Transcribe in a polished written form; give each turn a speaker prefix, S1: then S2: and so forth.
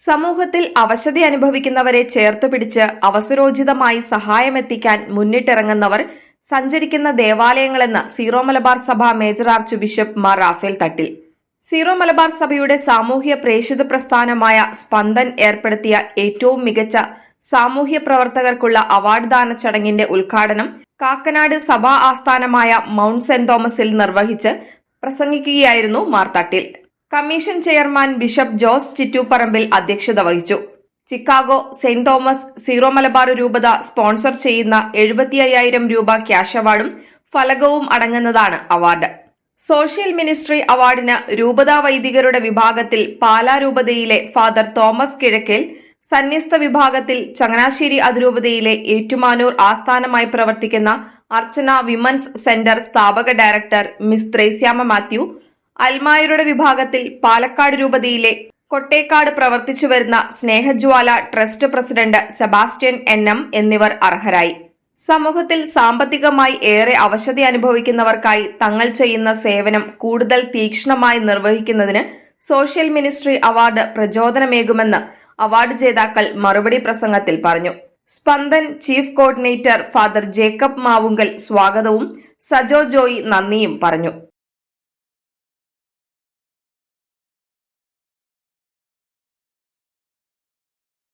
S1: സമൂഹത്തിൽ അവശത അനുഭവിക്കുന്നവരെ ചേർത്തുപിടിച്ച് അവസരോചിതമായി സഹായമെത്തിക്കാൻ മുന്നിട്ടിറങ്ങുന്നവർ സഞ്ചരിക്കുന്ന ദേവാലയങ്ങളെന്ന് സീറോ മലബാർ സഭ major archbishop Mar Raphael Thattil. Syro Malabar സഭയുടെ സാമൂഹ്യ പ്രേഷിത പ്രസ്ഥാനമായ സ്പന്ദൻ ഏർപ്പെടുത്തിയ ഏറ്റവും മികച്ച സാമൂഹ്യ പ്രവർത്തകർക്കുള്ള അവാർഡ് ദാന ചടങ്ങിന്റെ ഉദ്ഘാടനം കാക്കനാട് സഭാ ആസ്ഥാനമായ മൗണ്ട് സെന്റ് തോമസിൽ നിർവഹിച്ച് പ്രസംഗിക്കുകയായിരുന്നു Mar Thattil. Commission chairman bishop Jose Chittooparambil അധ്യക്ഷത വഹിച്ചു. Chicago saint Thomas Syro Malabar രൂപത സ്പോൺസർ ചെയ്യുന്ന 75,000 രൂപ ക്യാഷ് അവാർഡും ഫലകവും അടങ്ങുന്നതാണ് അവാർഡ്. സോഷ്യൽ മിനിസ്ട്രി അവാർഡിന് രൂപതാ വൈദികരുടെ വിഭാഗത്തിൽ പാലാ രൂപതയിലെ ഫാദർ തോമസ് കിഴക്കേൽ, സന്യസ്ത വിഭാഗത്തിൽ ചങ്ങനാശ്ശേരി അതിരൂപതയിലെ ഏറ്റുമാനൂർ ആസ്ഥാനമായി പ്രവർത്തിക്കുന്ന അർച്ചന വിമൻസ് സെന്റർ സ്ഥാപക ഡയറക്ടർ മിസ് ത്രേസ്യാമ്മ മാത്യു, അൽമായരുടെ വിഭാഗത്തിൽ പാലക്കാട് രൂപതയിലെ കൊട്ടേക്കാട് പ്രവർത്തിച്ചുവരുന്ന Snehajwala trust president Sebastian NM എന്നിവർ അർഹരായി. സമൂഹത്തിൽ സാമ്പത്തികമായി ഏറെ അവശത അനുഭവിക്കുന്നവർക്കായി തങ്ങൾ ചെയ്യുന്ന സേവനം കൂടുതൽ തീക്ഷ്ണമായി നിർവഹിക്കുന്നതിന് സോഷ്യൽ മിനിസ്ട്രി അവാർഡ് പ്രചോദനമേകുമെന്ന് അവാർഡ് ജേതാക്കൾ മറുപടി പ്രസംഗത്തിൽ പറഞ്ഞു. Spandan chief coordinator father Jacob Mavunkal സ്വാഗതവും സജോ ജോയി നന്ദിയും പറഞ്ഞു.